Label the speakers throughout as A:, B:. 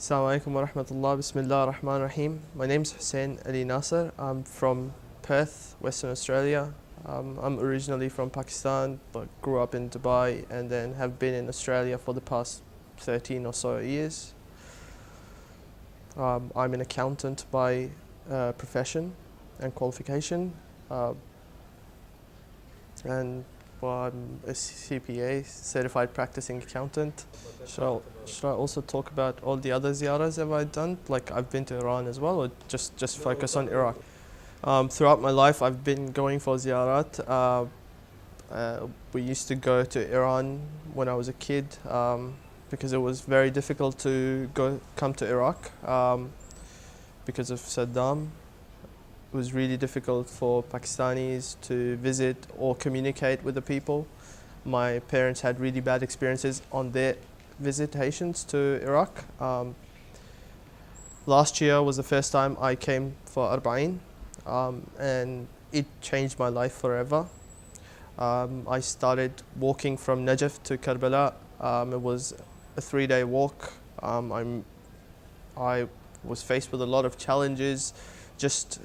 A: Assalamu alaikum wa rahmatullah. Bismillah ar-Rahman ar-Rahim. My name is Hussein Ali Nasser. I'm from Perth, Western Australia. I'm originally from Pakistan but grew up in Dubai and then have been in Australia for the past 13 or so years. I'm an accountant by profession and qualification, and I'm a CPA, Certified Practicing Accountant. Should I also talk about all the other ziyaras have I done? Like I've been to Iran as well, or just focus on Iraq? Throughout my life, I've been going for ziyarat. We used to go to Iran when I was a kid because it was very difficult to come to Iraq because of Saddam. It was really difficult for Pakistanis to visit or communicate with the people. My parents had really bad experiences on their visitations to Iraq. Last year was the first time I came for Arba'in, and it changed my life forever. I started walking from Najaf to Karbala. It was a 3-day walk. I was faced with a lot of challenges just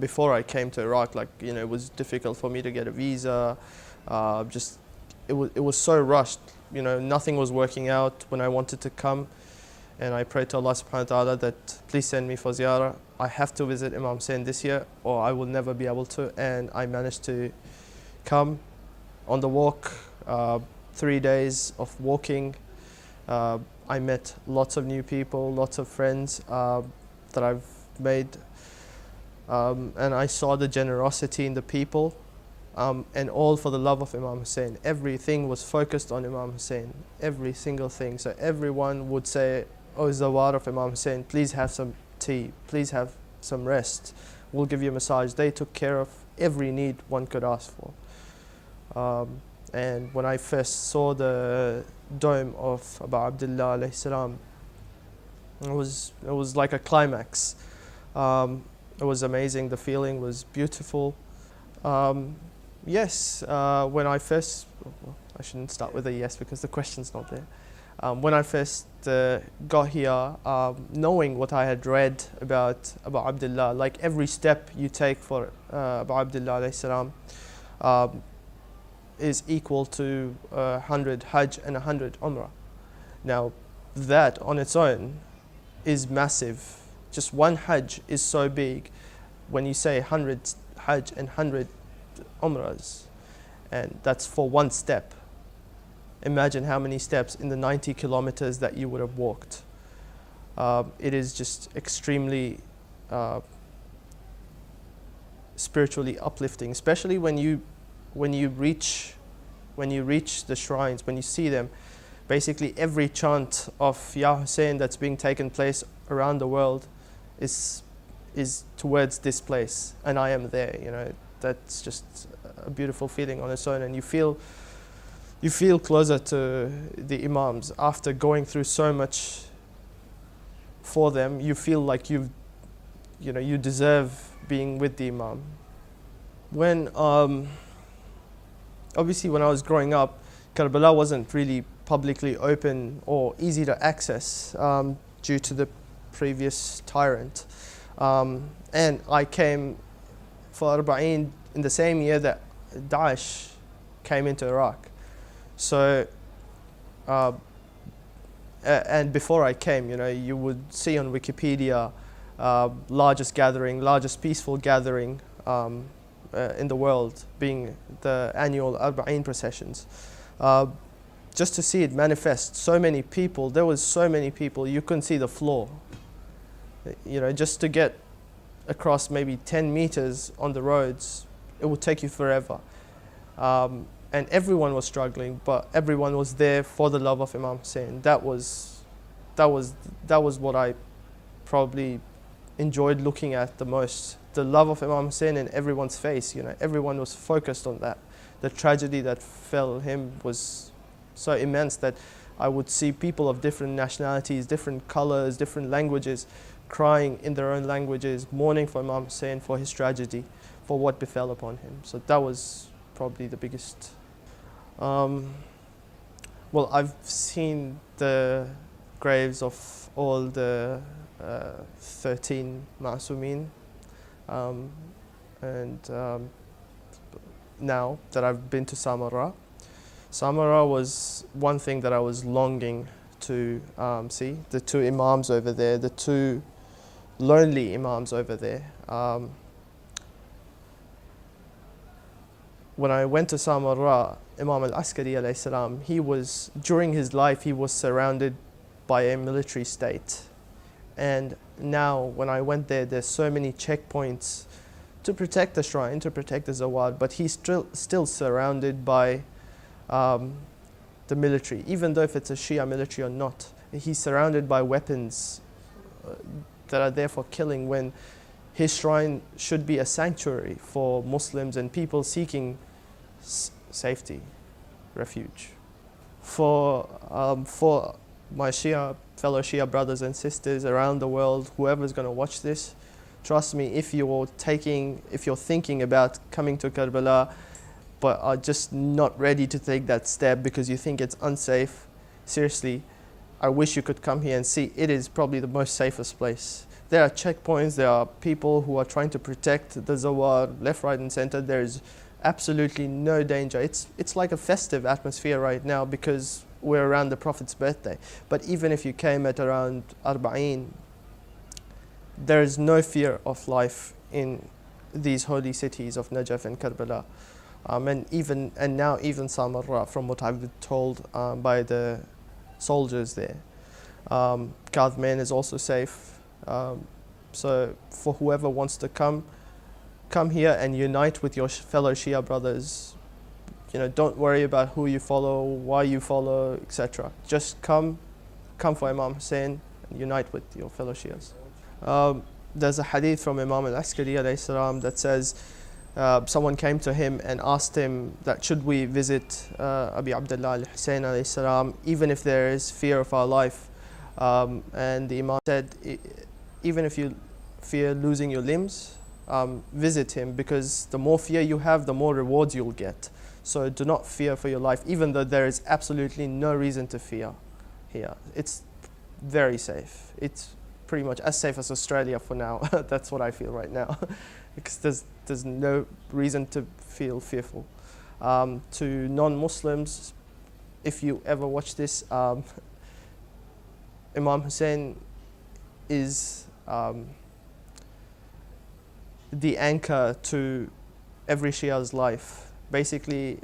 A: before I came to Iraq. It was difficult for me to get a visa. It was so rushed. Nothing was working out when I wanted to come, and I prayed to Allah subhanahu wa ta'ala that please send me for ziyarah. I have to visit Imam Hussein this year or I will never be able to, and I managed to come on the walk. 3 days of walking. I met lots of new people, lots of friends that I've made, and I saw the generosity in the people, and all for the love of Imam Hussein. Everything was focused on Imam Hussein, every single thing. So everyone would say, "Oh, Zawar of Imam Hussein, please have some tea, please have some rest, we'll give you a massage." They took care of every need one could ask for. And when I first saw the dome of Abu Abdullah alayhi salam, it was like a climax. It was amazing. The feeling was beautiful. Yes, when I first, I shouldn't start with a yes because the question's not there. When I first got here, knowing what I had read about Abu Abdullah, like every step you take for Abu Abdullah alayhi salam is equal to 100 Hajj and 100 Umrah. Now, that on its own is massive. Just one Hajj is so big. When you say 100 Hajj and 100 Umrahs, and that's for one step. Imagine how many steps in the 90 kilometers that you would have walked. It is just extremely spiritually uplifting, especially when you reach the shrines, when you see them. Basically every chant of Ya Hussein that's being taken place around the world is towards this place, and I am there. That's just a beautiful feeling on its own, and you feel closer to the Imams after going through so much for them. You feel like you deserve being with the Imam. When obviously when I was growing up, Karbala wasn't really publicly open or easy to access due to the previous tyrant. And I came for Arba'in in the same year that Daesh came into Iraq. So, and before I came, you would see on Wikipedia, largest peaceful gathering in the world being the annual Arba'in processions. Just to see it manifest, so many people, there was so many people, you couldn't see the floor. Just to get across maybe 10 meters on the roads, it would take you forever. And everyone was struggling, but everyone was there for the love of Imam Hussein. That was what I probably enjoyed looking at the most. The love of Imam Hussein in everyone's face. Everyone was focused on that. The tragedy that fell him was so immense that I would see people of different nationalities, different colors, different languages, crying in their own languages, mourning for Imam Hussein, for his tragedy, for what befell upon him. So that was probably the biggest. Well, I've seen the graves of all the 13 Ma'sumin. And now that I've been to Samarra was one thing that I was longing to see. The two Imams over there, the two lonely Imams over there. When I went to Samarra, Imam al-Askari alayhi salam, during his life, he was surrounded by a military state. And now when I went there, there's so many checkpoints to protect the shrine, to protect the Zawad, but he's still surrounded by the military, even though if it's a Shia military or not. He's surrounded by weapons that are there for killing, when his shrine should be a sanctuary for Muslims and people seeking safety, refuge. For my fellow Shia brothers and sisters around the world, whoever's going to watch this, trust me, if you're thinking about coming to Karbala but are just not ready to take that step because you think it's unsafe, seriously, I wish you could come here and see. It is probably the most safest place. There are checkpoints, there are people who are trying to protect the Zawar left, right and center. There is absolutely no danger. It's like a festive atmosphere right now because we're around the Prophet's birthday. But even if you came at around Arba'een, there is no fear of life in these holy cities of Najaf and Karbala. And now even Samarra, from what I've been told by the soldiers there. Kadhman is also safe. So for whoever wants to come here and unite with your fellow Shia brothers. Don't worry about who you follow, why you follow, etc. Just come for Imam Hussein and unite with your fellow Shias. There's a hadith from Imam al-Askari alayhi salam that says someone came to him and asked him that should we visit Abi Abdullah al-Hussein alayhi salam even if there is fear of our life. And the Imam said, even if you fear losing your limbs, visit him, because the more fear you have, the more rewards you'll get. So do not fear for your life, even though there is absolutely no reason to fear here. It's very safe. It's pretty much as safe as Australia for now. That's what I feel right now, because there's no reason to feel fearful. To non-Muslims, if you ever watch this, Imam Hussein is the anchor to every Shia's life. Basically,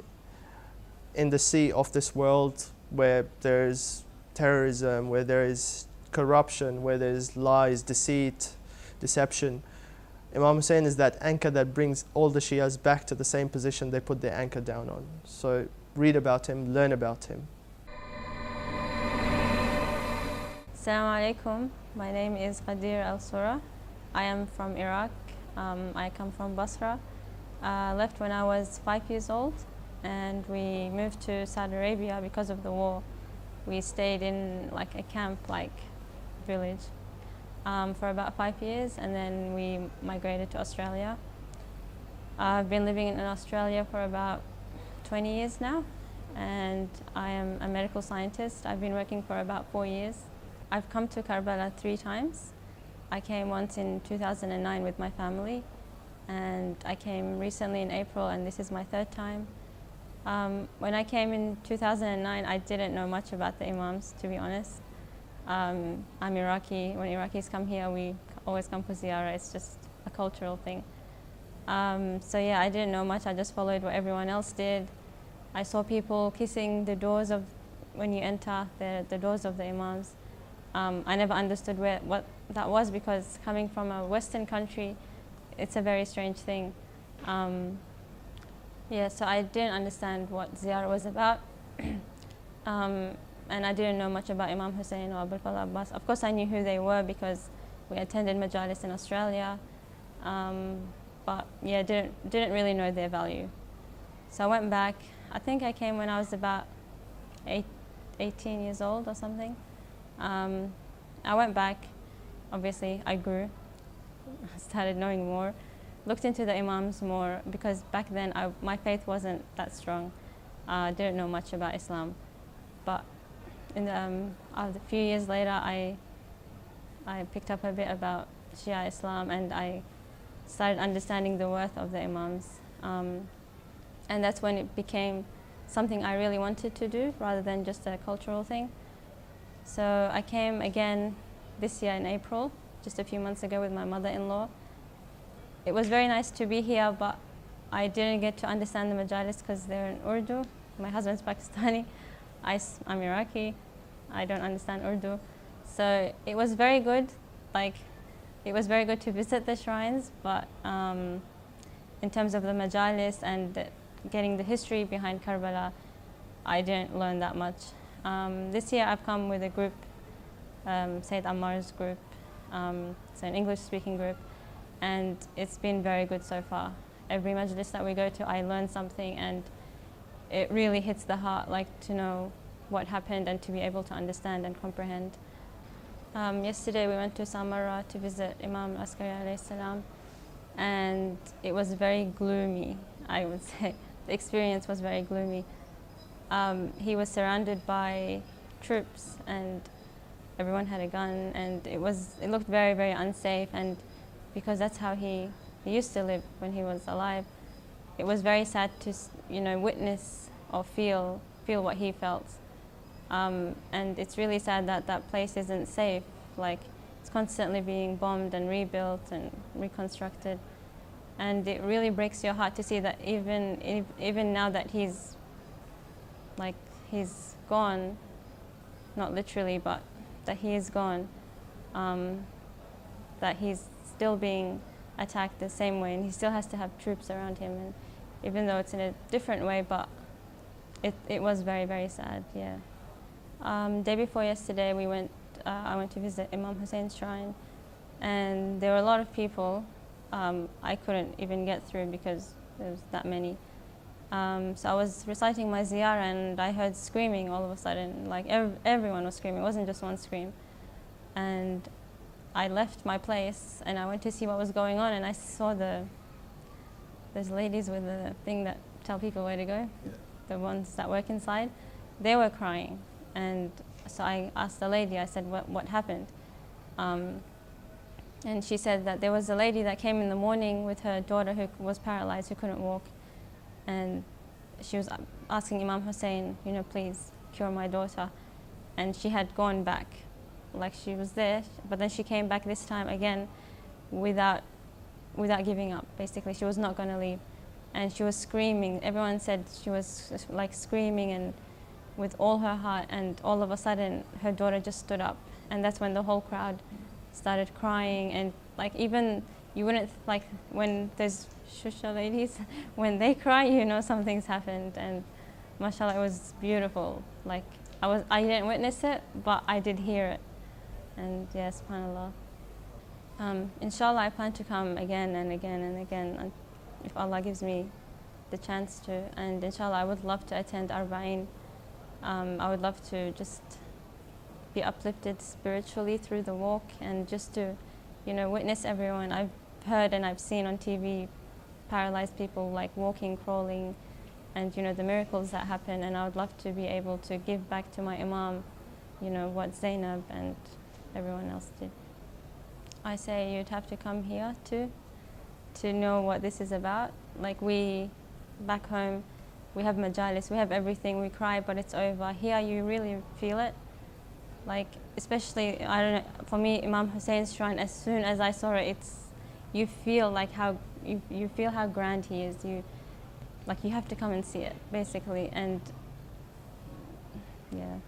A: in the sea of this world where there's terrorism, where there is corruption, where there's lies, deceit, deception, Imam Hussein is that anchor that brings all the Shias back to the same position they put their anchor down on. So read about him, learn about him.
B: Assalamu alaikum. My name is Ghadeer al-Sura. I am from Iraq. I come from Basra. Left when I was 5 years old, and we moved to Saudi Arabia because of the war. We stayed in like a camp-like village for about 5 years, and then we migrated to Australia. I've been living in Australia for about 20 years now, and I am a medical scientist. I've been working for about 4 years. I've come to Karbala 3 times. I came once in 2009 with my family, and I came recently in April, and this is my 3rd time. When I came in 2009, I didn't know much about the Imams, to be honest. I'm Iraqi. When Iraqis come here, we always come for ziyarah. It's just a cultural thing. So yeah, I didn't know much. I just followed what everyone else did. I saw people kissing the doors of, when you enter, the doors of the Imams. I never understood what that was, because coming from a Western country, it's a very strange thing. Yeah, so I didn't understand what ziyarah was about. And I didn't know much about Imam Hussein or Abul Fadl Abbas. Of course, I knew who they were because we attended majalis in Australia. But yeah, didn't really know their value. So I went back. I think I came when I was about 18 years old or something. I went back. Obviously, I grew. I started knowing more. Looked into the Imams more, because back then my faith wasn't that strong. I didn't know much about Islam. But a few years later, I picked up a bit about Shia Islam, and I started understanding the worth of the Imams. And that's when it became something I really wanted to do rather than just a cultural thing. So I came again this year in April, just a few months ago, with my mother-in-law. It was very nice to be here, but I didn't get to understand the majalis because they're in Urdu. My husband's Pakistani, I'm Iraqi. I don't understand Urdu. So it was very good. It was very good to visit the shrines, but in terms of the majalis and getting the history behind Karbala, I didn't learn that much. This year I've come with a group, Sayyid Ammar's group. It's an English-speaking group, and it's been very good so far. Every majlis that we go to, I learn something, and it really hits the heart, like to know what happened and to be able to understand and comprehend. Yesterday we went to Samarra to visit Imam al-Askari alayhi salam, and it was very gloomy, I would say. The experience was very gloomy. He was surrounded by troops, and everyone had a gun, and it looked very, very unsafe, and because that's how he used to live when he was alive. It was very sad to witness or feel what he felt. And it's really sad that that place isn't safe. Like, it's constantly being bombed and rebuilt and reconstructed. And it really breaks your heart to see that even now that he's gone, not literally, but that he is gone, that he's still being attacked the same way, and he still has to have troops around him, and even though it's in a different way, but it was very, very sad, yeah. Day before yesterday, I went to visit Imam Hussein's shrine, and there were a lot of people. I couldn't even get through because there was that many. So I was reciting my ziyarah, and I heard screaming all of a sudden. Like everyone was screaming. It wasn't just one scream. And I left my place and I went to see what was going on, and I saw those ladies with the thing that tell people where to go, yeah. The ones that work inside. They were crying, and so I asked the lady. I said, "What happened?" And she said that there was a lady that came in the morning with her daughter who was paralyzed, who couldn't walk, and she was asking Imam Hussein, please cure my daughter. And she had gone back, like she was there, but then she came back this time again without giving up. Basically, she was not going to leave, and she was screaming. Everyone said she was like screaming and with all her heart, and all of a sudden her daughter just stood up, and that's when the whole crowd started crying. And like, even you wouldn't, like, when there's shusha ladies, when they cry, something's happened. And mashallah, it was beautiful. Like, I didn't witness it, but I did hear it. And yeah, subhanallah. Inshallah, I plan to come again and again and again, if Allah gives me the chance to. And inshallah, I would love to attend Arba'in. I would love to just be uplifted spiritually through the walk, and just to, witness everyone. I've heard and I've seen on TV paralyzed people like walking, crawling, and the miracles that happen. And I would love to be able to give back to my Imam, what Zainab and everyone else did. I say you'd have to come here too, to know what this is about. Like, we, back home, we have majalis, we have everything, we cry, but it's over. Here you really feel it. Like, especially, I don't know, for me, Imam Hussein's shrine, as soon as I saw it, you feel like you feel how grand he is. You have to come and see it, basically. And yeah.